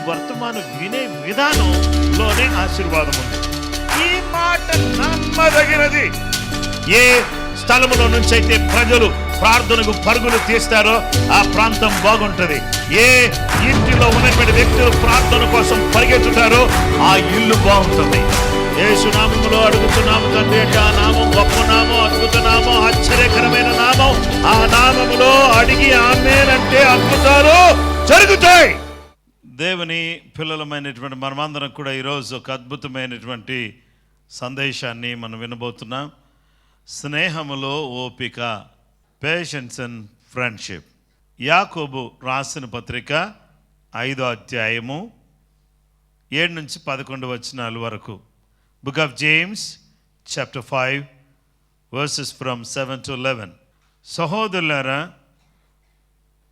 వర్తమానం వినే విధానంలోనే ఆశీర్వాదం ఉంది. ఈ మాట నమ్మదగినది. ఏ స్థలములో నుంచి అయితే ప్రజలు ప్రార్థనకు పరుగులు తీస్తారో ఆ ప్రాంతం బాగుంటది. ఏ ఇంటిలో ఉన్నటువంటి వ్యక్తులు ప్రార్థన కోసం పరిగెత్తుతారో ఆ ఇల్లు బాగుంటుంది. యేసు నామములో అడుగుతున్నాము తండ్రి అంటే ఆ నామం గొప్ప నామం, అద్భుత నామం, ఆశ్చర్యకరమైన నామం. ఆ నామములో అడిగి ఆమేనంటే అద్భుతాలు జరుగుతాయి. దేవుని పిల్లలమైనటువంటి మనమందరం కూడా ఈరోజు ఒక అద్భుతమైనటువంటి సందేశాన్ని మనం వినబోతున్నాం. స్నేహములో ఓపిక, పేషెన్స్ అండ్ ఫ్రెండ్షిప్. యాకోబు రాసిన పత్రిక 5వ అధ్యాయము 7 నుంచి 11 వచనాల వరకు. Book of James chapter 5 verses from 7 to 11. సహోదరులారా,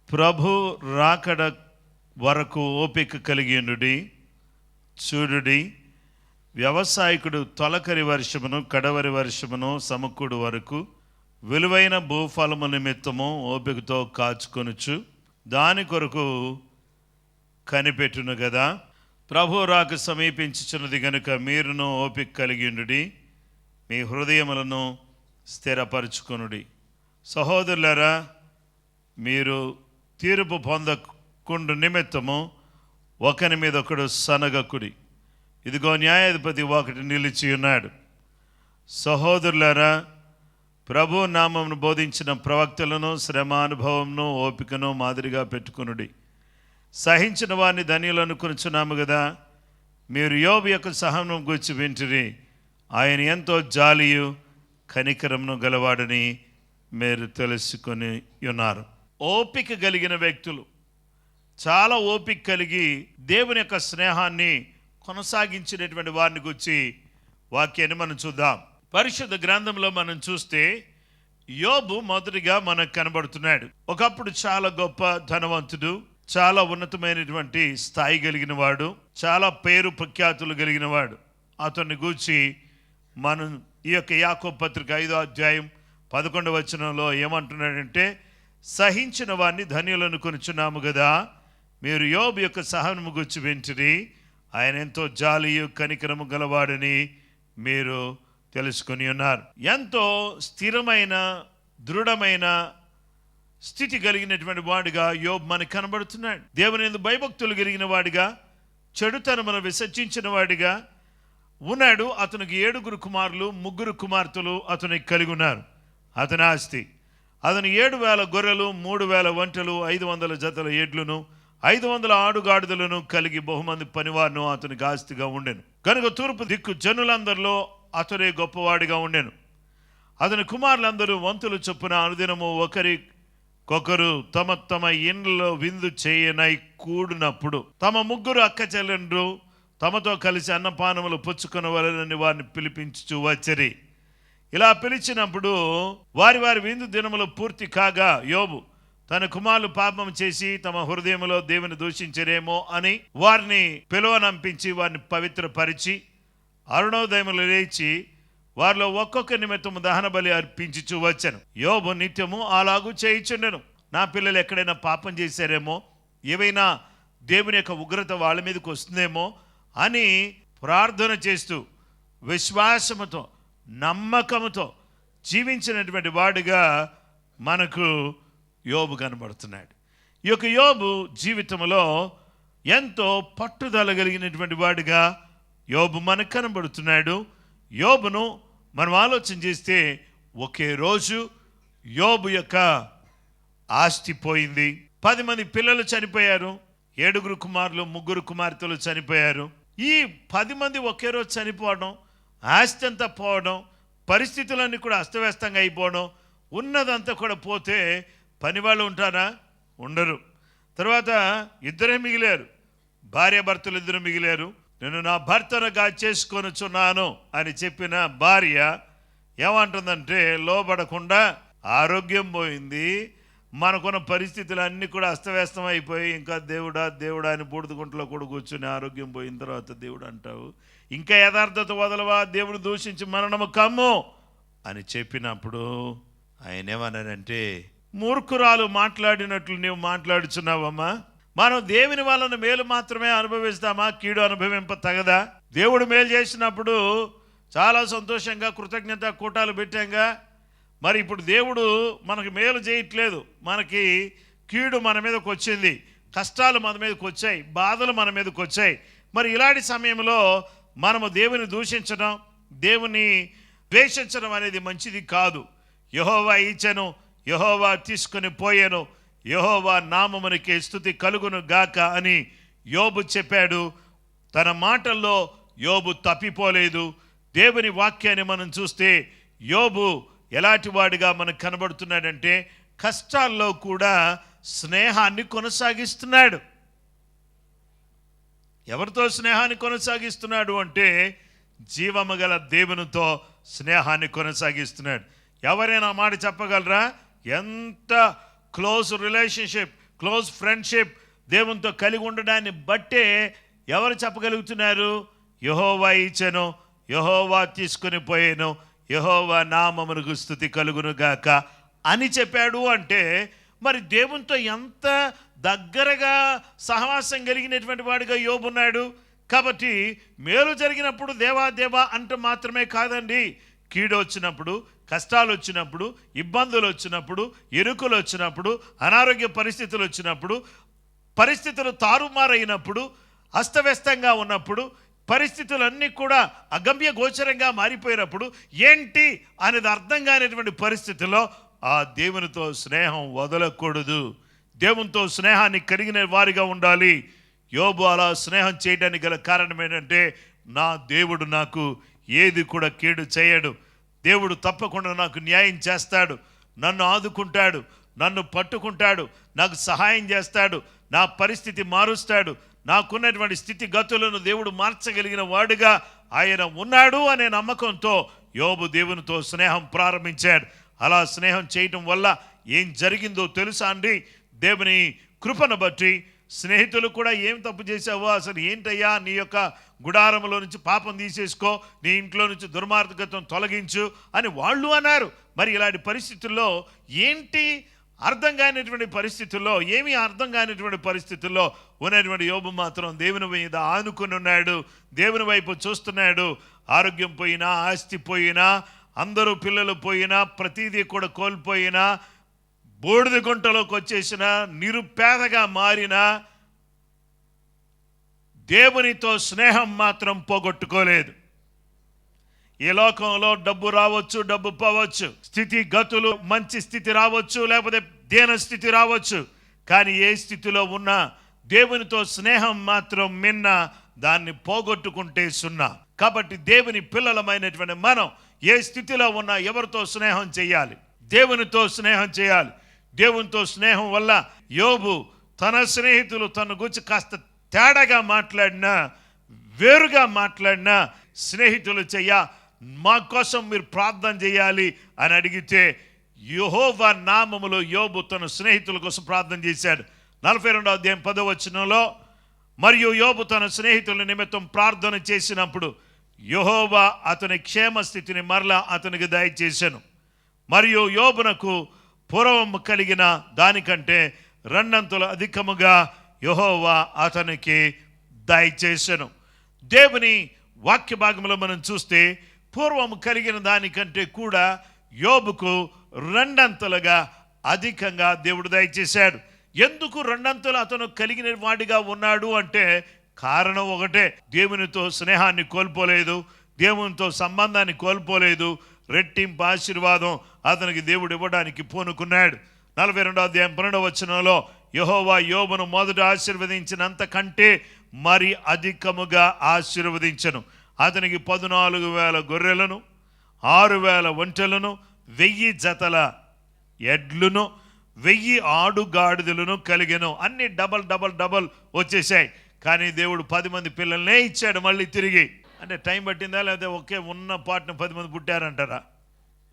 ప్రభు రాకడ వరకు ఓపిక కలిగి ఉండుడి. చూడుడి, వ్యవసాయకుడు తొలకరి వర్షమును కడవరి వర్షమును సమకూడు వరకు విలువైన భూఫలము నిమిత్తము ఓపికతో కాచుకొనుచు దాని కొరకు కనిపెట్టును గదా. ప్రభు రాక సమీపించుచున్నది గనుక మీరును ఓపిక కలిగి ఉండుడి, మీ హృదయములను స్థిరపరచుకొనుడి. సహోదరులారా, మీరు తీర్పు పొందకుండు నిమిత్తము ఒకని మీద ఒకడు సనగకుడి. ఇదిగో న్యాయాధిపతి ఒకటి నిలిచి ఉన్నాడు. సహోదరులారా, ప్రభు నామమును బోధించిన ప్రవక్తలను శ్రమానుభవంను ఓపికను మాదిరిగా పెట్టుకొనుడి. సహించిన వారిని ధన్యులు అనుకొనుచున్నాము కదా. మీరు యోబు యొక్క సహనం గూర్చి వింటిరి. ఆయన ఎంతో జాలియు కనికరమును గలవాడని మీరు తెలుసుకొని ఉన్నారు. ఓపిక కలిగిన వ్యక్తులు, చాలా ఓపిక కలిగి దేవుని యొక్క స్నేహాన్ని కొనసాగించినటువంటి వారిని గురించి వాక్యాన్ని మనం చూద్దాం. పరిశుద్ధ గ్రంథంలో మనం చూస్తే యోబు మొదటిగా మనకు కనబడుతున్నాడు. ఒకప్పుడు చాలా గొప్ప ధనవంతుడు, చాలా ఉన్నతమైనటువంటి స్థాయి కలిగిన వాడు, చాలా పేరు ప్రఖ్యాతులు కలిగిన వాడు. అతన్ని గూర్చి మనం ఈ యొక్క యాకోబు పత్రిక 5వ అధ్యాయం 11వ వచనంలో ఏమంటున్నాడంటే, సహించిన వారిని ధన్యులను కొనుచున్నాము కదా. మీరు యోబు యొక్క సహనము గూర్చి వింటిరి. ఆయన ఎంతో జాలియు కనికరము గలవాడని మీరు తెలుసుకొని ఉన్నారు. ఎంతో స్థిరమైన దృఢమైన స్థితి కలిగినటువంటి వాడిగా యోబు మనకు కనబడుతున్నాడు. దేవుని యందు భయభక్తులు కలిగిన వాడిగా, చెడుతనమును విసర్జించిన వాడిగా ఉన్నాడు. అతనికి 7 కుమారులు 3 కుమార్తెలు అతనికి కలిగి ఉన్నారు. అతని ఆస్తి, అతను 7,000 గొర్రెలు, 3,000 ఒంటెలు, 500 జతల ఎడ్లను, 500 ఆడుగాడిదలను కలిగి బహుమంది పనివారును అతనికి ఆస్తిగా ఉండెను. కనుక తూర్పు దిక్కు జనులందరిలో అతడే గొప్పవాడిగా ఉండెను. అతని కుమారులందరూ వంతులు చొప్పున అనుదినము ఒకరికొకరు తమ తమ ఇండ్లలో విందు చేయనై కూడినప్పుడు తమ 3 అక్క చెల్లెండ్రు తమతో కలిసి అన్నపానములు పుచ్చుకొనవలెనని వారిని పిలిపించుచూ వచ్చరి. ఇలా పిలిచినప్పుడు వారి వారి విందు దినములు పూర్తి కాగా యోబు తన కుమారులు పాపం చేసి తమ హృదయములో దేవుని దూషించరేమో అని వారిని పిలువనంపించి వారిని పవిత్రపరిచి అరుణోదయములు లేచి వారిలో ఒక్కొక్క నిమిత్తము దహన బలి అర్పించుచూ వచ్చాను. యోబు నిత్యము అలాగూ చేయిచుండెను. నా పిల్లలు ఎక్కడైనా పాపం చేశారేమో, ఏవైనా దేవుని యొక్క ఉగ్రత వాళ్ళ మీదకి వస్తుందేమో అని ప్రార్థన చేస్తూ విశ్వాసముతో నమ్మకముతో జీవించినటువంటి వాడిగా మనకు యోబు కనబడుతున్నాడు. ఈ యొక్క యోబు జీవితంలో ఎంతో పట్టుదల కలిగినటువంటి వాడిగా యోబు మనకు కనబడుతున్నాడు. యోబును మనం ఆలోచన చేస్తే ఒకే రోజు యోబు యొక్క ఆస్తి పోయింది. 10 మంది పిల్లలు చనిపోయారు. 7 కుమారులు 3 కుమార్తెలు చనిపోయారు. ఈ 10 మంది ఒకే రోజు చనిపోవడం, ఆస్తి అంతా పోవడం, పరిస్థితులన్నీ కూడా అస్తవ్యస్తంగా అయిపోవడం, ఉన్నదంతా కూడా పోతే పని వాళ్ళు ఉంటారా? ఉండరు. తర్వాత 2 మిగిలారు. భార్యాభర్తలు 2 మిగిలారు. నేను నా భర్తనుగా చేసుకొనుచున్నాను అని చెప్పిన భార్య ఏమంటుందంటే, లోబడకుండా ఆరోగ్యం పోయింది, మనకున్న పరిస్థితులు అన్నీ కూడా అస్తవ్యస్తం అయిపోయి ఇంకా దేవుడా దేవుడా అని బూడిదగుంటలో కూడా కూర్చొని ఆరోగ్యం పోయిన తర్వాత దేవుడు అంటావు, ఇంకా యథార్థత వదలవా, దేవుడు దూషించి మరణము కమ్ము అని చెప్పినప్పుడు ఆయన ఏమన్నాడంటే, మూర్ఖురాలు మాట్లాడినట్లు నీవు మాట్లాడుచున్నావమ్మా, మనం దేవుని వలన మేలు మాత్రమే అనుభవిస్తామా, కీడు అనుభవింప తగదా? దేవుడు మేలు చేసినప్పుడు చాలా సంతోషంగా కృతజ్ఞత కూటాలు పెట్టాంగా. మరి ఇప్పుడు దేవుడు మనకు మేలు చేయట్లేదు, మనకి కీడు మన మీదకి వచ్చింది, కష్టాలు మన మీదకి వచ్చాయి, బాధలు మన మీదకి వచ్చాయి. మరి ఇలాంటి సమయంలో మనము దేవుని దూషించడం, దేవుని ద్వేషించడం అనేది మంచిది కాదు. యెహోవా ఇచ్చెను, యెహోవా తీసుకొని పోయాను, యెహోవా నామమునికి స్తుతి కలుగును గాక అని యోబు చెప్పాడు. తన మాటల్లో యోబు తప్పిపోలేదు. దేవుని వాక్యాన్ని మనం చూస్తే యోబు ఎలాంటి వాడిగా మనకు కనబడుతున్నాడంటే కష్టాల్లో కూడా స్నేహాన్ని కొనసాగిస్తున్నాడు. ఎవరితో స్నేహాన్ని కొనసాగిస్తున్నాడు అంటే జీవము గల దేవునితో స్నేహాన్ని కొనసాగిస్తున్నాడు. ఎవరైనా మాట చెప్పగలరా? ఎంత క్లోజ్ రిలేషన్షిప్, క్లోజ్ ఫ్రెండ్షిప్ దేవునితో కలిగి ఉండడాన్ని బట్టే ఎవరు చెప్పగలుగుతున్నారు? యెహోవా ఇచ్చెను, యెహోవా తీసుకుని పోయాను, యెహోవా నామమునకు స్తుతి కలుగును గాక అని చెప్పాడు. అంటే మరి దేవునితో ఎంత దగ్గరగా సహవాసం కలిగినటువంటి వాడిగా యోబు ఉన్నాడు. కాబట్టి మేలు జరిగినప్పుడు దేవా దేవా అంటూ మాత్రమే కాదండి, కీడు వచ్చినప్పుడు, కష్టాలు వచ్చినప్పుడు, ఇబ్బందులు వచ్చినప్పుడు, ఇరుకులు వచ్చినప్పుడు, అనారోగ్య పరిస్థితులు వచ్చినప్పుడు, పరిస్థితులు తారుమారైనప్పుడు, అస్తవ్యస్తంగా ఉన్నప్పుడు, పరిస్థితులన్నీ కూడా అగమ్య గోచరంగా మారిపోయినప్పుడు ఏంటి అనేది అర్థం కానిటువంటి పరిస్థితుల్లో ఆ దేవునితో స్నేహం వదలకూడదు. దేవునితో స్నేహాన్ని కలిగిన వారిగా ఉండాలి. యోబు అలా స్నేహం చేయడానికి గల కారణం ఏంటంటే నా దేవుడు నాకు ఏది కూడా కీడు చేయడు, దేవుడు తప్పకుండా నాకు న్యాయం చేస్తాడు, నన్ను ఆదుకుంటాడు, నన్ను పట్టుకుంటాడు, నాకు సహాయం చేస్తాడు, నా పరిస్థితి మారుస్తాడు, నాకున్నటువంటి స్థితిగతులను దేవుడు మార్చగలిగిన వాడుగా ఆయన ఉన్నాడు అనే నమ్మకంతో యోబు దేవునితో స్నేహం ప్రారంభించాడు. అలా స్నేహం చేయటం వల్ల ఏం జరిగిందో తెలుసా అండి? దేవుని కృపను బట్టి స్నేహితులు కూడా ఏం తప్పు చేసావో, అసలు ఏంటయ్యా నీ యొక్క గుడారంలో నుంచి పాపం తీసేసుకో, నీ ఇంట్లో నుంచి దుర్మార్గత్వం తొలగించు అని వాళ్ళు అన్నారు. మరి ఇలాంటి పరిస్థితుల్లో ఏంటి అర్థం కానిటువంటి పరిస్థితుల్లో, ఏమీ అర్థం కానిటువంటి పరిస్థితుల్లో ఉన్నటువంటి యోబు మాత్రం దేవుని మీద ఆనుకుని ఉన్నాడు, దేవుని వైపు చూస్తున్నాడు. ఆరోగ్యం పోయినా, ఆస్తి పోయినా, అందరూ పిల్లలు పోయినా, ప్రతిదీ కూడా కోల్పోయినా, బూడిద గుంటలోకి వచ్చేసిన, నిరుపేదగా మారిన దేవునితో స్నేహం మాత్రం పోగొట్టుకోలేదు. ఈ లోకంలో డబ్బు రావచ్చు, డబ్బు పోవచ్చు, స్థితి గతులు మంచి స్థితి రావచ్చు, లేకపోతే దీన స్థితి రావచ్చు, కానీ ఏ స్థితిలో ఉన్నా దేవునితో స్నేహం మాత్రం మిన్న, దాన్ని పోగొట్టుకుంటే సున్నా. కాబట్టి దేవుని పిల్లలమైనటువంటి మనం ఏ స్థితిలో ఉన్నా ఎవరితో స్నేహం చేయాలి? దేవునితో స్నేహం చేయాలి. దేవునితో స్నేహం వల్ల యోబు తన స్నేహితులు తన గురించి కాస్త తేడాగా మాట్లాడినా, వేరుగా మాట్లాడినా, స్నేహితులు మా కోసం మీరు ప్రార్థన చేయాలి అని అడిగితే యెహోవా నామములో యోబు తన స్నేహితుల కోసం ప్రార్థన చేశాడు. 42వ అధ్యాయం 10వ వచనంలో, మరియు యోబు తన స్నేహితుల నిమిత్తం ప్రార్థన చేసినప్పుడు యెహోవా అతని క్షేమ స్థితిని మరలా అతనికి దయచేశాను, మరియు యోబునకు పూర్వం కలిగిన దానికంటే రెండంతలు అధికముగా యెహోవా అతనికి దయచేశాను. దేవుని వాక్య భాగంలో మనం చూస్తే పూర్వం కలిగిన దానికంటే కూడా యోబుకు రెండంతలుగా అధికంగా దేవుడు దయచేశాడు. ఎందుకు రెండంతలు అతను కలిగిన వాడిగా ఉన్నాడు అంటే కారణం ఒకటే, దేవునితో స్నేహాన్ని కోల్పోలేదు, దేవునితో సంబంధాన్ని కోల్పోలేదు, రెట్టింపు ఆశీర్వాదం అతనికి దేవుడు ఇవ్వడానికి పూనుకున్నాడు. 42వ అధ్యాయం 12వ వచనంలో యెహోవా యోబును మొదట ఆశీర్వదించినంత కంటే మరి అధికముగా ఆశీర్వదించను. అతనికి 14,000 గొర్రెలను, 6,000 ఒంటెలను, 1000 జతల ఎడ్లను, 1000 ఆడుగాడిదలను కలిగెను. అన్ని డబల్ డబల్ డబల్ వచ్చేసాయి. కానీ దేవుడు 10 మంది పిల్లల్నే ఇచ్చాడు మళ్ళీ తిరిగి. అంటే టైం పట్టిందా, లేకపోతే ఒకే ఉన్న పాటను 10 మంది పుట్టారంటారా?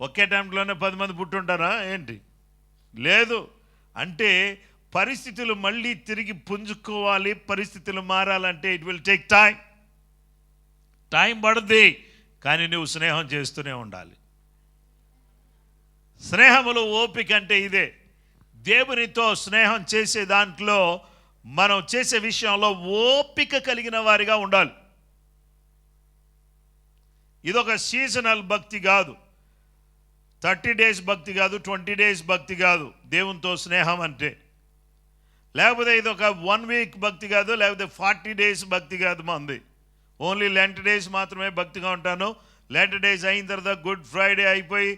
ఒకే టైంలోనే 10 మంది పుట్టుంటారా ఏంటి? లేదు. అంటే పరిస్థితులు మళ్ళీ తిరిగి పుంజుకోవాలి, పరిస్థితులు మారాలంటే ఇట్ విల్ టేక్ టైం పడుద్ది. కానీ నువ్వు స్నేహం చేస్తూనే ఉండాలి. స్నేహములో ఓపిక అంటే ఇదే. దేవునితో స్నేహం చేసే దాంట్లో మనం చేసే విషయంలో ఓపిక కలిగిన వారిగా ఉండాలి. ఇదొక సీజనల్ భక్తి కాదు, 30 days భక్తి కాదు, 20 days భక్తి కాదు దేవునితో స్నేహం అంటే. లేకపోతే ఇది ఒక 1 week భక్తి కాదు, లేకపోతే 40 days భక్తి కాదు. మంది ఓన్లీ లెంట్ డేస్ మాత్రమే భక్తిగా ఉంటాను. లెంట్ డేస్ అయిన తర్వాత గుడ్ ఫ్రైడే అయిపోయి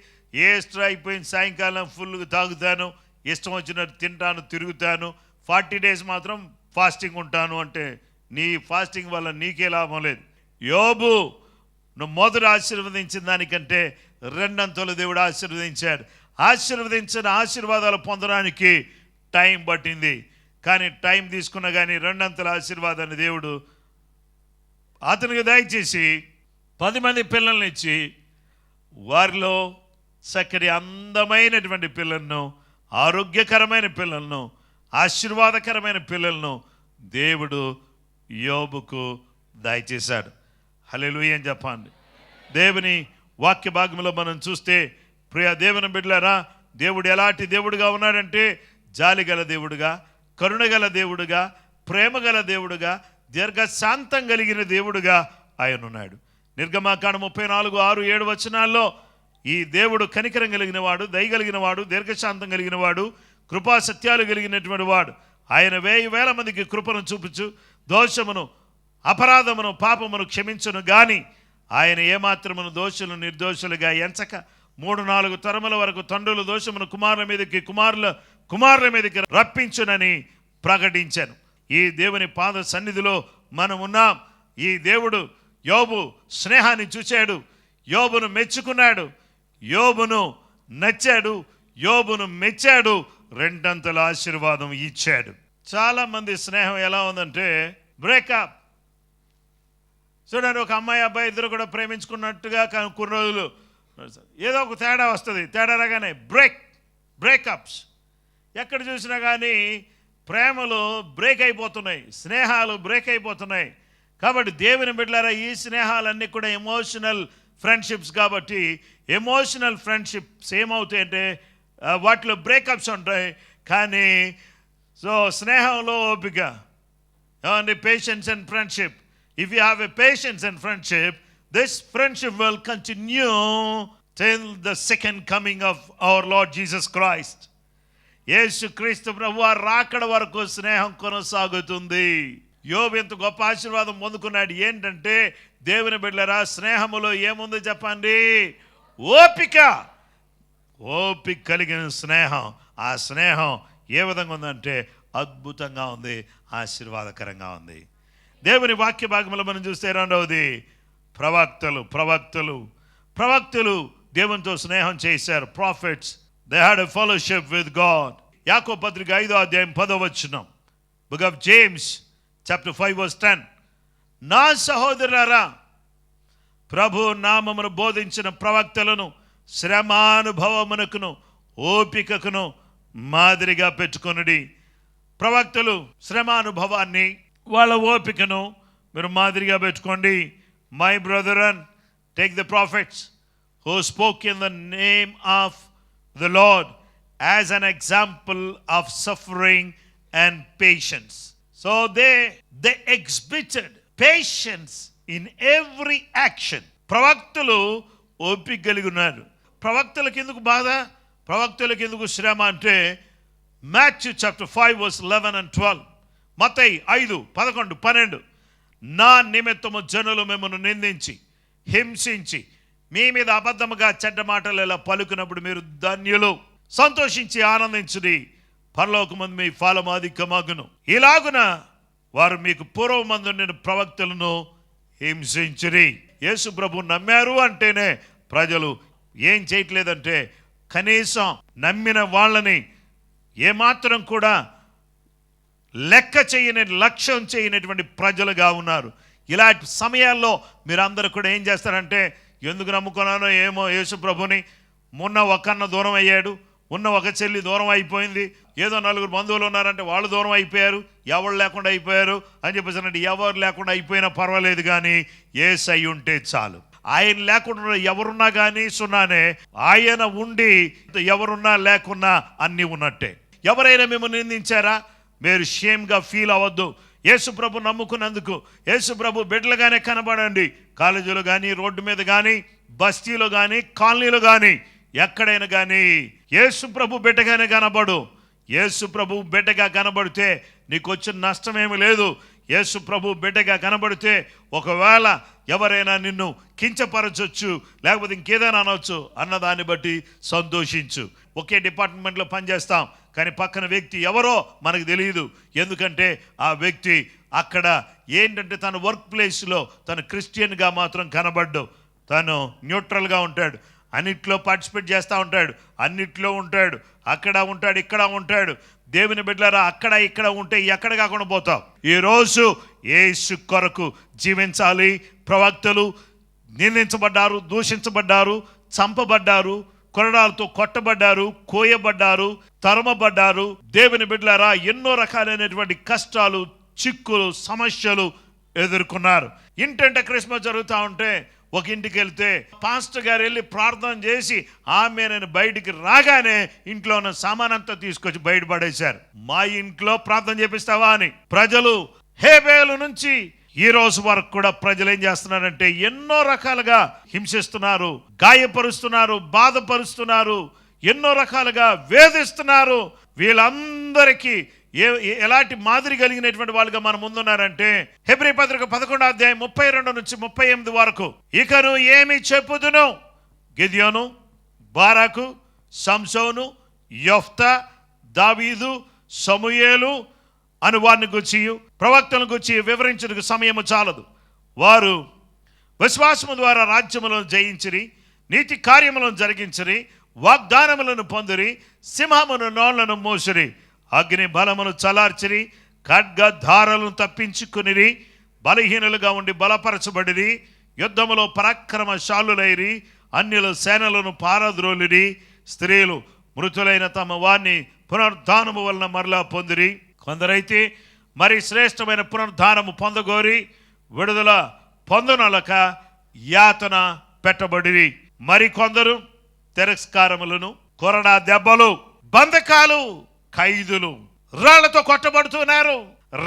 ఈస్టర్ అయిపోయింది, సాయంకాలం ఫుల్గా తాగుతాను, ఇష్టం వచ్చినట్టు తింటాను, తిరుగుతాను, 40 days మాత్రం ఫాస్టింగ్ ఉంటాను అంటే నీ ఫాస్టింగ్ వల్ల నీకే లాభం లేదు. యోబు నువ్వు మొదట ఆశీర్వదించిన దానికంటే 2 అంతలు దేవుడు ఆశీర్వదించాడు. ఆశీర్వదించిన ఆశీర్వాదాలు పొందడానికి టైం పట్టింది, కానీ టైం తీసుకున్నా కానీ 2 అంతల ఆశీర్వాదాన్ని దేవుడు అతనికి దయచేసి 10 మంది పిల్లల్ని ఇచ్చి వారిలో చక్కటి అందమైనటువంటి పిల్లలను, ఆరోగ్యకరమైన పిల్లలను, ఆశీర్వాదకరమైన పిల్లలను దేవుడు యోబుకు దయచేశాడు. హల్లెలూయా అని చెప్పండి. దేవుని వాక్య భాగంలో మనం చూస్తే ప్రియ దేవుని బిడ్డలారా, దేవుడు ఎలాంటి దేవుడుగా ఉన్నాడంటే జాలిగల దేవుడుగా, కరుణగల దేవుడుగా, ప్రేమగల దేవుడుగా, దీర్ఘశాంతం కలిగిన దేవుడుగా ఆయన ఉన్నాడు. నిర్గమాకాండం 34, 6, 7 వచనాల్లో ఈ దేవుడు కనికరం కలిగిన వాడు, దయగలిగిన వాడు, దీర్ఘశాంతం కలిగిన వాడు, కృపా సత్యాలు కలిగినటువంటి వాడు. ఆయన 1000 మందికి కృపను చూపుచు దోషమును, అపరాధమును, పాపమును క్షమించును గాని ఆయన ఏమాత్రమును దోషులు నిర్దోషులుగా ఎంచక 3-4 తరముల వరకు తండ్రుల దోషమును కుమారుల మీదకి రప్పించునని ప్రకటించాను. ఈ దేవుని పాద సన్నిధిలో మనం ఉన్నాం. ఈ దేవుడు యోబు స్నేహాన్ని చూశాడు, యోబును మెచ్చుకున్నాడు, యోబును నచ్చాడు, యోబును మెచ్చాడు, 2 అంతల ఆశీర్వాదం ఇచ్చాడు. చాలా మంది స్నేహం ఎలా ఉందంటే బ్రేకప్. చూడండి, ఒక అమ్మాయి అబ్బాయి ఇద్దరు కూడా ప్రేమించుకున్నట్టుగా కొన్ని రోజులు ఏదో ఒక తేడా వస్తుంది. తేడా రాగానే బ్రేకప్స్. ఎక్కడ చూసినా కానీ ప్రేమలు బ్రేక్ అయిపోతున్నాయి, స్నేహాలు బ్రేక్ అయిపోతున్నాయి. కాబట్టి దేవుని బిడ్డలారా, ఈ స్నేహాలన్నీ కూడా ఎమోషనల్ ఫ్రెండ్షిప్స్. కాబట్టి ఎమోషనల్ ఫ్రెండ్షిప్స్ ఏమవుతాయంటే వాటిలో బ్రేకప్స్ ఉంటాయి. కానీ సో స్నేహంలో ఓపిక, patience and friendship. If you have a patience and friendship, this friendship will continue till the second coming of our Lord Jesus Christ. యేసుక్రీస్తు ప్రభువు రాకడ వరకు స్నేహం కొనసాగుతుంది. యోబు ఎంత గొప్ప ఆశీర్వాదం పొందుకున్నాడు. ఏంటంటే దేవుని బిడ్డలారా, స్నేహములో ఏముంది చెప్పండి? ఓపిక కలిగిన స్నేహం. ఆ స్నేహం ఏ విధంగా ఉందంటే అద్భుతంగా ఉంది, ఆశీర్వాదకరంగా ఉంది. దేవుని వాక్య భాగంలో మనం చూస్తే రెండవది ప్రవక్తలు దేవునితో స్నేహం చేశారు. Profits, they had a fellowship with God. యాకోబు పత్రిక 5వ అధ్యాయం 10వ వచనం, book of James chapter 5 verse 10, నా సహోదరులారా, ప్రభు నామమును బోధించిన ప్రవక్తలను శ్రమానుభవమునకును ఓపికకును మాదిరిగా పెట్టుకొనుడి. ప్రవక్తలు శ్రమానుభవాన్ని, వాళ్ళ ఓపికను మీరు మాదిరిగా పెట్టుకోండి. My brethren, take the profits who spoke in the name of the lord as an example of suffering and patience. So they exhibited patience in every action. ప్రవక్తలు ఓపిక కలిగి ఉన్నారు. ప్రవక్తలకు ఎందుకు బాధ, ప్రవక్తలకు ఎందుకు శ్రమ అంటే మాథ్యూ చాప్టర్ 5 verse 11 and 12, మత్తయి 5, 11, 12, నా నిమిత్తము జనులు మిమ్మల్ని నిందించి హింసించి మీ మీద అబద్ధముగా చెడ్డ మాటలు ఇలా పలుకున్నప్పుడు మీరు ధన్యులు, సంతోషించి ఆనందించుడి, పరలోకమందు మీ ఫలము అధికమగును. ఇలాగున వారు మీకు పూర్వమందు నేను ప్రవక్తలను హింసించిరి. యేసు ప్రభు నమ్మారు అంటేనే ప్రజలు ఏం చేయట్లేదంటే కనీసం నమ్మిన వాళ్ళని ఏమాత్రం కూడా లెక్క చేయని, లక్ష్యం చేయనటువంటి ప్రజలుగా ఉన్నారు. ఇలాంటి సమయాల్లో మీరందరూ కూడా ఏం చేస్తారంటే, ఎందుకు నమ్ముకున్నానో ఏమో యేసు ప్రభుని, మొన్న ఒక అన్న దూరం అయ్యాడు, ఉన్న ఒక చెల్లి దూరం అయిపోయింది, ఏదో 4 బంధువులు ఉన్నారంటే వాళ్ళు దూరం అయిపోయారు, ఎవరు లేకుండా అయిపోయారు అని చెప్పేసి అంటే, ఎవరు లేకుండా అయిపోయినా పర్వాలేదు కానీ యేసయ్య ఉంటే చాలు. ఆయన లేకుండా ఎవరున్నా కానీ సున్నానే, ఆయన ఉండి ఎవరున్నా లేకున్నా అన్నీ ఉన్నట్టే. ఎవరైనా మిమ్మల్ని నిందించారా, మీరు షేమ్గా ఫీల్ అవ్వద్దు. యేసు ప్రభు నమ్ముకున్నందుకు యేసు ప్రభు బిడ్డలుగానే కనబడండి. కాలేజీలో కానీ, రోడ్డు మీద కానీ, బస్తీలో కానీ, కాలనీలో కానీ, ఎక్కడైనా కానీ యేసు ప్రభు బిడ్డగానే కనబడు. యేసు ప్రభు బిడ్డగా కనబడితే నీకు వచ్చిన నష్టమేమి లేదు. యేసు ప్రభు బిడ్డగా కనబడితే ఒకవేళ ఎవరైనా నిన్ను కించపరచొచ్చు, లేకపోతే ఇంకేదైనా అనవచ్చు, అన్నదాన్ని బట్టి సంతోషించు. ఒకే డిపార్ట్మెంట్లో పనిచేస్తాం, కానీ పక్కన వ్యక్తి ఎవరో మనకు తెలియదు. ఎందుకంటే ఆ వ్యక్తి అక్కడ ఏంటంటే తన వర్క్ ప్లేస్లో తను క్రిస్టియన్గా మాత్రం కనబడ్డు. తను న్యూట్రల్గా ఉంటాడు, అన్నిట్లో పార్టిసిపేట్ చేస్తూ ఉంటాడు, అన్నిట్లో ఉంటాడు, అక్కడ ఉంటాడు, ఇక్కడ ఉంటాడు. దేవుని బిడ్డలారా, అక్కడ ఇక్కడ ఉంటే ఎక్కడ కాకుండా పోతాం. ఈరోజు యేసు కొరకు జీవించాలి. ప్రవక్తలు నిందించబడ్డారు, దూషించబడ్డారు, చంపబడ్డారు, కొరడాలతో కొట్టబడ్డారు, కోయబడ్డారు, తరమబడ్డారు. దేవుని బిడ్డలారా, ఎన్నో రకాలైనటువంటి కష్టాలు, చిక్కులు, సమస్యలు ఎదుర్కొన్నారు. ఇంటంటే క్రిస్మస్ జరుగుతూ ఉంటే ఒక ఇంటికి వెళ్తే పాస్టర్ గారు వెళ్ళి ప్రార్థన చేసి ఆమె నేను బయటికి రాగానే ఇంట్లో ఉన్న సామానంతా తీసుకొచ్చి బయటపడేశారు. మా ఇంట్లో ప్రార్థన చేపిస్తావా అని ప్రజలు హేబేలు నుంచి ఈ రోజు వరకు కూడా ప్రజలు ఏం చేస్తున్నారంటే ఎన్నో రకాలుగా హింసిస్తున్నారు, గాయపరుస్తున్నారు, బాధపరుస్తున్నారు, ఎన్నో రకాలుగా వేధిస్తున్నారు. వీళ్ళందరికీ ఎలాంటి మాదిరి కలిగినటువంటి వాళ్ళుగా మన ముందున్నారంటే హెబ్రీ పత్రిక 11వ అధ్యాయం 32 నుంచి 38 వరకు. ఇకను ఏమి చెప్పుదును? గిద్యోను, బారాకు, సంసోను, యెఫ్తా, దావీదు, సమూయేలు అను వారిని గురించి, ప్రవక్తలను గురించి వివరించడానికి సమయము చాలదు. వారు విశ్వాసము ద్వారా రాజ్యములను జయించిరి, నీతి కార్యములను జరిగించిరి, వాగ్దానములను పొందిరి, సింహమును నోళ్లను మోసిరి, అగ్ని బలమును చలార్చిరి, ఖడ్గ ధారలను తప్పించుకునిరి, బలహీనులుగా ఉండి బలపరచబడిరి, యుద్ధములో పరాక్రమశాలులైరి, అన్యుల సేనలను పారద్రోలిరి, స్త్రీలు మృతులైన తమ వారిని పునరుద్ధానము వలన మరలా పొందిరి. కొందరైతే మరి శ్రేష్టమైన పునరుద్ధానము పొందగోరి విడుదల పొందనలక యాతన పెట్టబడిరి. మరి కొందరు తిరస్కారములను, కొరడా దెబ్బలు, బంధకాలు, ఖైదులు, రాళ్లతో కొట్టబడుతున్నారు,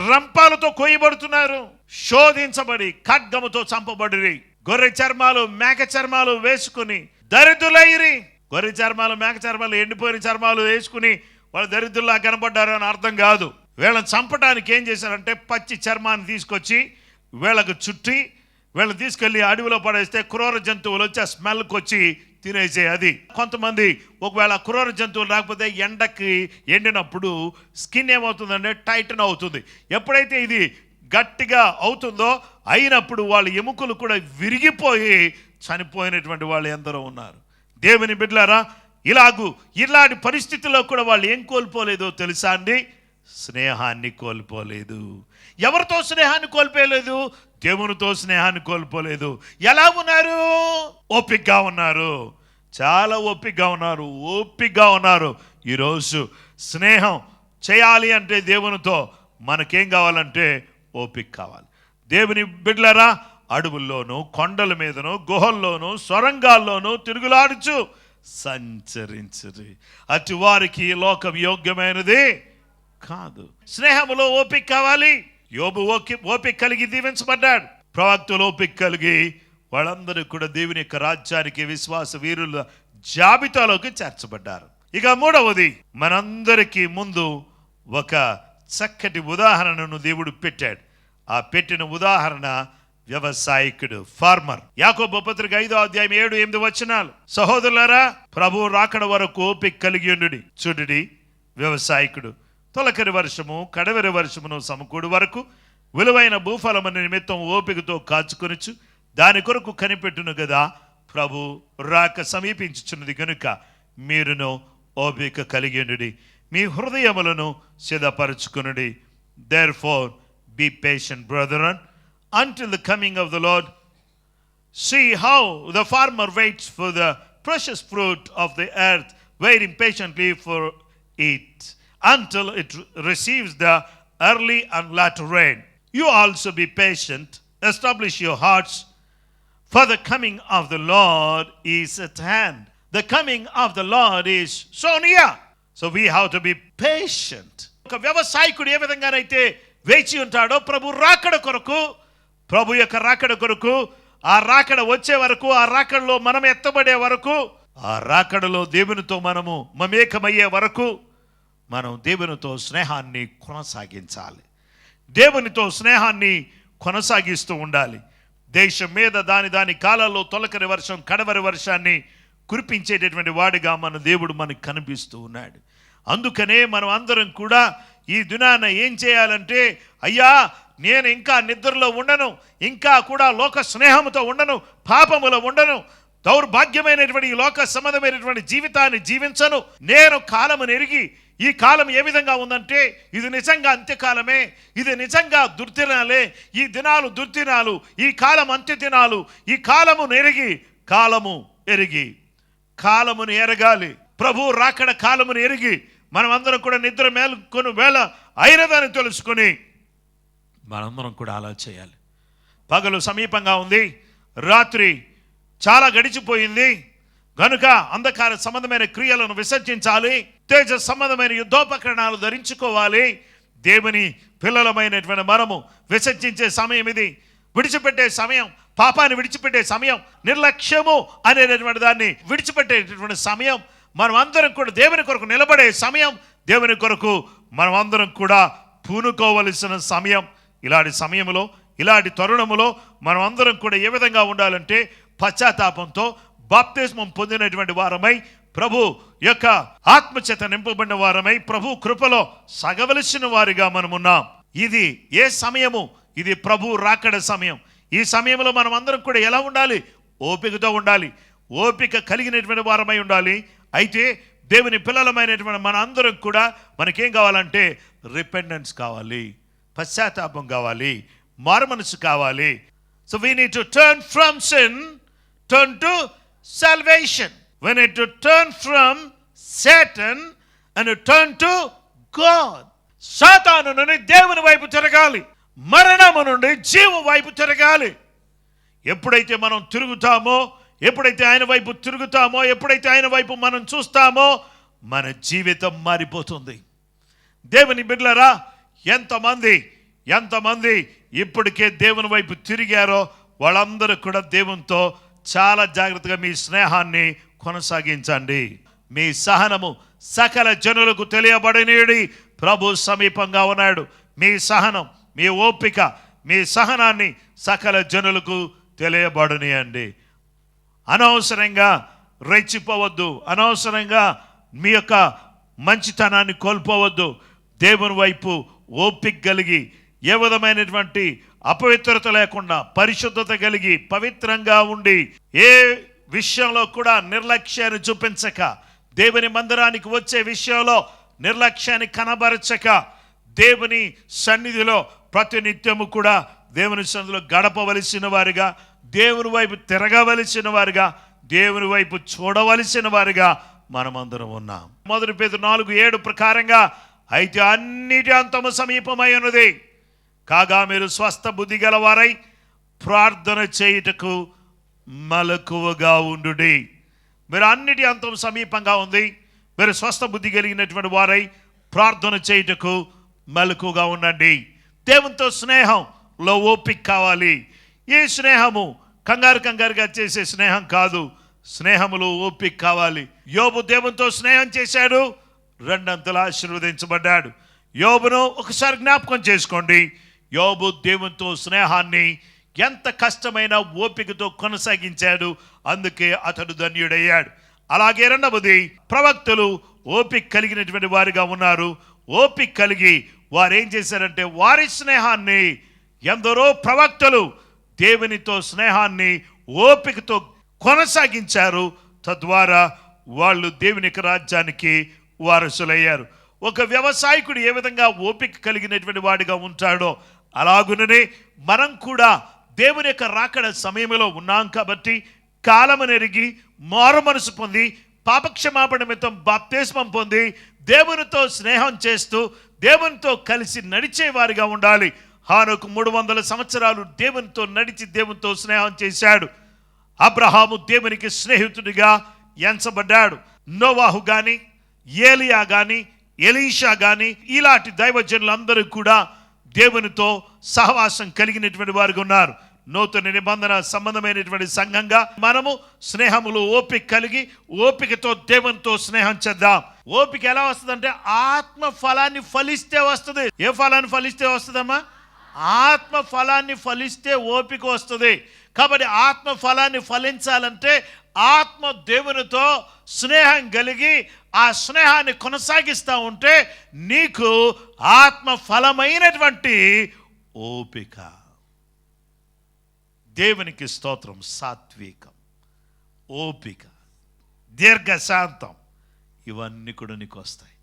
రంపాలతో కొయ్యబడుతున్నారు, శోధించబడి ఖడ్గముతో చంపబడిరి. గొర్రె చర్మాలు, మేక చర్మాలు వేసుకుని దరిద్రులైరి. గొర్రె చర్మాలు, మేక చర్మాలు, ఎండిపోయిన చర్మాలు వేసుకుని వాళ్ళు దరిద్రుల్లా కనబడ్డారు అని అర్థం కాదు. వీళ్ళని చంపడానికి ఏం చేశారంటే పచ్చి చర్మాన్ని తీసుకొచ్చి వీళ్ళకు చుట్టి వీళ్ళని తీసుకెళ్లి అడవిలో పడేస్తే క్రూర జంతువులు వచ్చి ఆ స్మెల్కి వచ్చి తినేసే. అది కొంతమంది ఒకవేళ క్రూర జంతువులు రాకపోతే ఎండకి ఎండినప్పుడు స్కిన్ ఏమవుతుందంటే టైటన్ అవుతుంది. ఎప్పుడైతే ఇది గట్టిగా అవుతుందో అయినప్పుడు వాళ్ళ ఎముకలు కూడా విరిగిపోయి చనిపోయినటువంటి వాళ్ళు ఎందరో ఉన్నారు. దేవుని బిడ్డలారా, ఇలాంటి పరిస్థితుల్లో కూడా వాళ్ళు ఏం కోల్పోలేదో తెలుసా అండి? స్నేహాన్ని కోల్పోలేదు. ఎవరితో స్నేహాన్ని కోల్పోలేదు? దేవునితో స్నేహాన్ని కోల్పోలేదు. ఎలా ఉన్నారు? ఓపికగా ఉన్నారు, చాలా ఓపికగా ఉన్నారు, ఓపికగా ఉన్నారు. ఈరోజు స్నేహం చేయాలి అంటే దేవునితో మనకేం కావాలంటే ఓపిక కావాలి. దేవుని బిడ్డలారా, అడవుల్లోనూ, కొండల మీదనూ, గుహల్లోనూ, సొరంగాల్లోనూ తిరుగులాడుచు సంచరించరు. అటు వారికి ఈ లోకం యోగ్యమైనది కాదు. స్నేహములో ఓపిక కావాలి. యోబు ఓపిక కలిగి దీవించబడ్డాడు. ప్రవక్తలు ఓపిక కలిగి వాళ్ళందరూ కూడా దేవుని యొక్క రాజ్యానికి విశ్వాస వీరుల జాబితాలోకి చేర్చబడ్డారు. ఇక మూడవది, మనందరికీ ముందు ఒక చక్కటి ఉదాహరణను దేవుడు పెట్టాడు. ఆ పెట్టిన ఉదాహరణ వ్యవసాయకుడు, ఫార్మర్. యాకోబు పత్రిక 5వ అధ్యాయం 7-8 వచనాలు. సహోదరులారా, ప్రభువు రాకడ వరకు ఓపిక కలిగి ఉండుడి. చూడుడి, వ్యవసాయకుడు తొలకరి వర్షము కడవరి వర్షమును సమకూడు వరకు విలువైన భూఫలము నిమిత్తం ఓపికతో కాచుకొనుచు దాని కొరకు కనిపెట్టును కదా. ప్రభు రాక సమీపించుచున్నది కనుక మీరును ఓపిక కలిగి ఉండుడి, మీ హృదయములను సిద్ధపరచుకొనుడి. Therefore be patient, brethren, until the coming of the Lord. See how the farmer waits for the precious fruit of the earth, waiting patiently for it until it receives the early and latter rain. You also be patient, establish your hearts, for the coming of the Lord is at hand. The coming of the Lord is so near. So we have to be patient. ఒక వ్యవసాయకుడు ఏ విధంగానైతే వేచి ఉంటాడో ప్రభు రాకడ కొరకు, ప్రభు యొక్క రాకడ కొరకు, ఆ రాకడ వచ్చే వరకు, ఆ రాకడలో మనం ఎత్తబడే వరకు, ఆ రాకడలో దేవునితో మనము మమేకమయ్యే వరకు మనం దేవునితో స్నేహాన్ని కొనసాగించాలి. దేవునితో స్నేహాన్ని కొనసాగిస్తూ ఉండాలి. దేశం మీద దాని కాలాల్లో తొలకరి వర్షం, కడవరి వర్షాన్ని కురిపించేటటువంటి వాడిగా మన దేవుడు మనకు కనిపిస్తూ ఉన్నాడు. అందుకనే మనం అందరం కూడా ఈ దినాన ఏం చేయాలంటే, అయ్యా నేను ఇంకా నిద్రలో ఉండను, ఇంకా కూడా లోక స్నేహంతో ఉండను, పాపములో ఉండను, దౌర్భాగ్యమైనటువంటి ఈ లోక సంబంధమైనటువంటి జీవితాన్ని జీవించను. నేను కాలమును ఎరిగి, ఈ కాలం ఏ విధంగా ఉందంటే ఇది నిజంగా అంత్యకాలమే, ఇది నిజంగా దుర్దినాలే, ఈ దినాలు దుర్దినాలు, ఈ కాలం అంత్యదినాలు, ఈ కాలమును ఎరిగి కాలమును ఎరగాలి. ప్రభు రాకడ కాలమును ఎరిగి మనమందరం కూడా నిద్ర మేలుకొని వేళ అయినదని తెలుసుకుని మనందరం కూడా అలా చేయాలి. పగలు సమీపంగా ఉంది, రాత్రి చాలా గడిచిపోయింది గనుక అంధకార సంబంధమైన క్రియలను విసర్జించాలి, తేజ సంబంధమైన యుద్ధోపకరణాలు ధరించుకోవాలి. దేవుని పిల్లలమైనటువంటి మనము విసర్జించే సమయం ఇది, విడిచిపెట్టే సమయం, పాపాన్ని విడిచిపెట్టే సమయం, నిర్లక్ష్యము అనేటటువంటి దాన్ని విడిచిపెట్టేటటువంటి సమయం, మనం అందరం కూడా దేవుని కొరకు నిలబడే సమయం, దేవుని కొరకు మనం అందరం కూడా పూనుకోవలసిన సమయం. ఇలాంటి సమయంలో, ఇలాంటి తరుణములో మనం అందరం కూడా ఏ విధంగా ఉండాలంటే పశ్చాత్తాపంతో బాప్తిస్మం పొందినటువంటి వారమై, ప్రభు యొక్క ఆత్మచేత నింపబడిన వారమై, ప్రభు కృపలో సగవలసిన వారిగా మనమున్నాం. ఇది ఏ సమయము? ఇది ప్రభు రాకడ సమయం. ఈ సమయంలో మనం అందరం కూడా ఎలా ఉండాలి? ఓపికతో ఉండాలి, ఓపిక కలిగినటువంటి వారమై ఉండాలి. అయితే దేవుని పిల్లలమైనటువంటి మన అందరం కూడా మనకేం కావాలంటే రిపెండెన్స్ కావాలి, పశ్చాత్తాపం కావాలి, మారుమనసు కావాలి. So we need to turn from sin, turn to salvation. We need to turn from Satan and turn to God. సాతాను నుండి దేవుని వైపు తిరగాలి, మరణము నుండి జీవం వైపు తిరగాలి. ఎప్పుడైతే మనం తిరుగుతామో, ఎప్పుడైతే ఆయన వైపు తిరుగుతామో, ఎప్పుడైతే ఆయన వైపు మనం చూస్తామో, మన జీవితం మారిపోతుంది. దేవుని బిడ్డలారా, ఎంతమంది ఇప్పటికే దేవుని వైపు తిరిగారో వాళ్ళందరూ కూడా దేవునితో చాలా జాగ్రత్తగా మీ స్నేహాన్ని కొనసాగించండి. మీ సహనము సకల జనులకు తెలియబడనీయుడి, ప్రభు సమీపంగా ఉన్నాడు. మీ సహనం, మీ ఓపిక, మీ సహనాన్ని సకల జనులకు తెలియబడనియండి. అనవసరంగా రెచ్చిపోవద్దు, అనవసరంగా మీ యొక్క మంచితనాన్ని కోల్పోవద్దు. దేవుని వైపు ఓపిక కలిగి, ఏ విధమైనటువంటి అపవిత్రత లేకుండా పరిశుద్ధత కలిగి పవిత్రంగా ఉండి, ఏ విషయంలో కూడా నిర్లక్ష్యాన్ని చూపించక, దేవుని మందిరానికి వచ్చే విషయంలో నిర్లక్ష్యాన్ని కనబరచక, దేవుని సన్నిధిలో ప్రతినిత్యము కూడా దేవుని సన్నిధిలో గడపవలసిన వారిగా, దేవుని వైపు తిరగవలసిన వారిగా, దేవుని వైపు చూడవలసిన వారిగా మనమందరం ఉన్నాం. 1 పేతురు 4:7 ప్రకారంగా, అయితే అన్నిటి అంతము సమీపమై ఉన్నది కాగా మీరు స్వస్థ బుద్ధి గలవారై ప్రార్థన చేయుటకు మెలకువగా ఉండుడి. మీరు అన్నిటి అంతం సమీపంగా ఉంది, మీరు స్వస్థ బుద్ధి కలిగినటువంటి వారై ప్రార్థన చేయుటకు మెలకువగా ఉండండి. దేవునితో స్నేహంలో ఓపిక కావాలి. ఈ స్నేహము కంగారుగా చేసే స్నేహం కాదు, స్నేహములో ఓపిక కావాలి. యోబు దేవునితో స్నేహం చేశాడు, 2 అంతలు ఆశీర్వదించబడ్డాడు. యోబును ఒకసారి జ్ఞాపకం చేసుకోండి. యోబు దేవునితో స్నేహాన్ని ఎంత కష్టమైన ఓపికతో కొనసాగించాడు, అందుకే అతడు ధన్యుడయ్యాడు. అలాగే రెండవది, ప్రవక్తలు ఓపిక కలిగినటువంటి వారిగా ఉన్నారు. ఓపిక కలిగి వారు ఏం చేశారంటే వారి స్నేహాన్ని, ఎందరో ప్రవక్తలు దేవునితో స్నేహాన్ని ఓపికతో కొనసాగించారు. తద్వారా వాళ్ళు దేవుని యొక్క రాజ్యానికి వారసులయ్యారు. ఒక వ్యవసాయకుడు ఏ విధంగా ఓపిక కలిగినటువంటి వాడిగా ఉంటాడో అలాగుననే మనం కూడా దేవుని యొక్క రాకడ సమయంలో ఉన్నాం కాబట్టి కాలమును ఎరిగి మారు మనసు పొంది పాపక్షమాపణ నిమిత్తం బాప్తిస్మం పొంది దేవునితో స్నేహం చేస్తూ దేవునితో కలిసి నడిచేవారిగా ఉండాలి. హానోకు 300 సంవత్సరాలు దేవునితో నడిచి దేవునితో స్నేహం చేశాడు. అబ్రహాము దేవునికి స్నేహితుడిగా ఎంచబడ్డాడు. నోవాహు కానీ, ఏలియా కానీ, ఎలీషా కానీ ఇలాంటి దైవజనులందరూ కూడా దేవునితో సహవాసం కలిగినటువంటి వారుగా ఉన్నారు. నూతన నిబంధన సంబంధమైనటువంటి సంఘంగా మనము స్నేహములు ఓపిక కలిగి ఓపికతో దేవునితో స్నేహం చేద్దాం. ఓపిక ఎలా వస్తుందంటే ఆత్మ ఫలాన్ని ఫలిస్తే వస్తుంది. ఏ ఫలాన్ని ఫలిస్తే వస్తుందమ్మా? ఆత్మ ఫలాన్ని ఫలిస్తే ఓపిక వస్తుంది. కాబట్టి ఆత్మ ఫలాన్ని ఫలించాలంటే ఆత్మ దేవునితో స్నేహం కలిగి ఆ స్నేహాన్ని కొనసాగిస్తూ ఉంటే నీకు ఆత్మ ఫలమైనటువంటి ఓపిక. దేవునికి స్తోత్రం. సాత్వికం, ఓపిక, దీర్ఘశాంతం ఇవన్నీ కూడా నీకు వస్తాయి.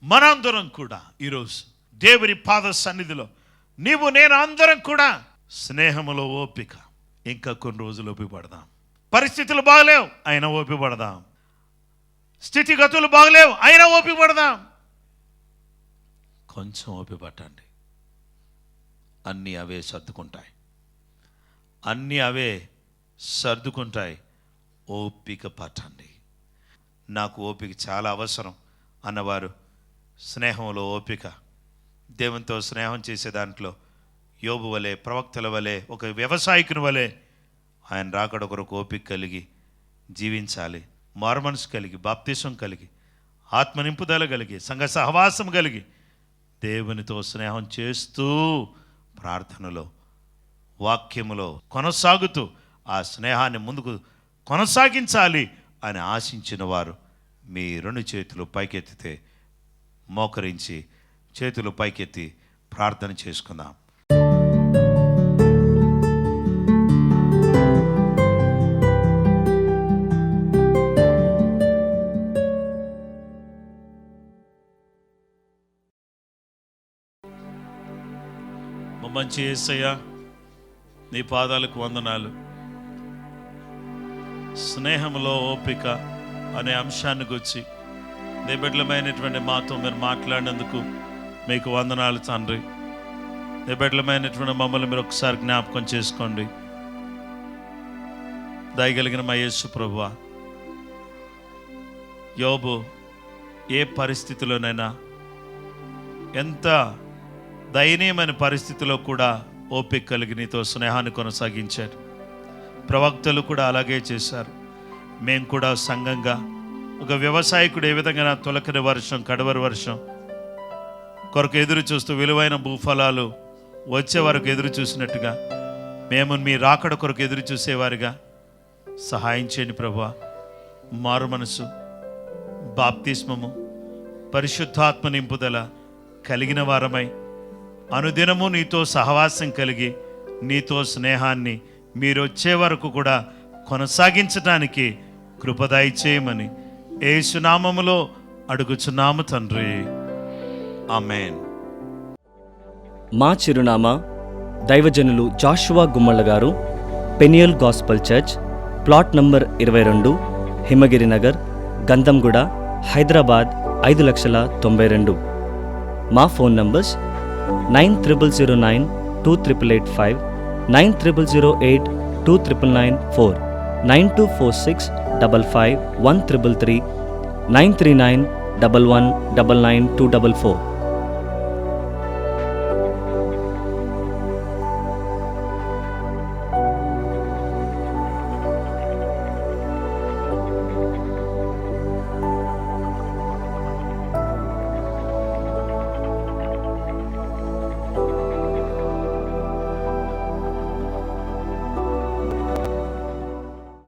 మనందరం కూడా ఈరోజు దేవుని పాద సన్నిధిలో నీవు నేను అందరం కూడా స్నేహములో ఓపిక. ఇంకా కొన్ని రోజులు ఓపిక పడదాం. పరిస్థితులు బాగలేవు అయినా ఓపిక పడదాం. స్థితిగతులు బాగలేవు అయినా ఓపిక పడదాం. కొంచెం ఓపిక పట్టండి. అన్నీ అవే సర్దుకుంటాయి. అన్నీ అవే సర్దుకుంటాయి. ఓపిక పట్టండి. నాకు ఓపిక చాలా అవసరం అన్నవారు స్నేహంలో ఓపిక, దేవునితో స్నేహం చేసే దాంట్లో యోబు వలె, ప్రవక్తల వలె, ఒక వ్యవసాయకుని వలె ఆయన రాకడ కొరకు ఓపిక కలిగి జీవించాలి. మారుమనసు కలిగి, బాప్తిసం కలిగి, ఆత్మ నింపుదల కలిగి, సంఘ సహవాసం కలిగి దేవునితో స్నేహం చేస్తూ ప్రార్థనలో, వాక్యములో కొనసాగుతూ ఆ స్నేహాన్ని ముందుకు కొనసాగించాలి అని ఆశించిన వారు మీ రెండు చేతులు పైకెత్తితే మోకరించి చేతులు పైకెత్తి ప్రార్థన చేసుకుందాం. మంచి యేసయ్య, నీ పాదాలకు వందనాలు. స్నేహంలో ఓపిక అనే అంశాన్ని గురించి నిబిడలమైనటువంటి మాతో మీరు మాట్లాడినందుకు మీకు వందనాలు తండ్రి. నిబిడలమైనటువంటి మమ్మల్ని మీరు ఒకసారి జ్ఞాపకం చేసుకోండి. దయగలిగిన మా యేసు ప్రభువా, యోబు ఏ పరిస్థితిలోనైనా, ఎంత దయనీయమైన పరిస్థితిలో కూడా ఓపిక కలిగి నీతో స్నేహాన్ని కొనసాగించారు. ప్రవక్తలు కూడా అలాగే చేశారు. మేము కూడా సంఘంగా ఒక వ్యవసాయకుడు ఏ విధంగా తొలకరి వర్షం, కడవరి వర్షం కొరకు ఎదురు చూస్తూ విలువైన భూఫలాలు వచ్చే వరకు ఎదురు చూసినట్టుగా మేము మీ రాకడ కొరకు ఎదురు చూసేవారిగా సహాయం చేయండి ప్రభువా. మారు మనసు, బాప్తిస్మము, పరిశుద్ధాత్మ నింపుదల కలిగిన వారమై అనుదినము నీతో సహవాసం కలిగి నీతో స్నేహాన్ని మీరు వచ్చే వరకు కూడా కొనసాగించడానికి కృపదయ చేయమని యేసు నామములో అడుగుచున్నాము తండ్రి. ఆమేన్. మా చిరునామా దైవజనులు జాషువా గుమ్మళ్ళ గారు, Peniel gospel church, plot number 22, హిమగిరి నగర్, గంధంగూడ, హైదరాబాద్ 5,92,000. మా ఫోన్ నంబర్స్ 9009-2885, 9008-2994, 9246551333, 93911999244.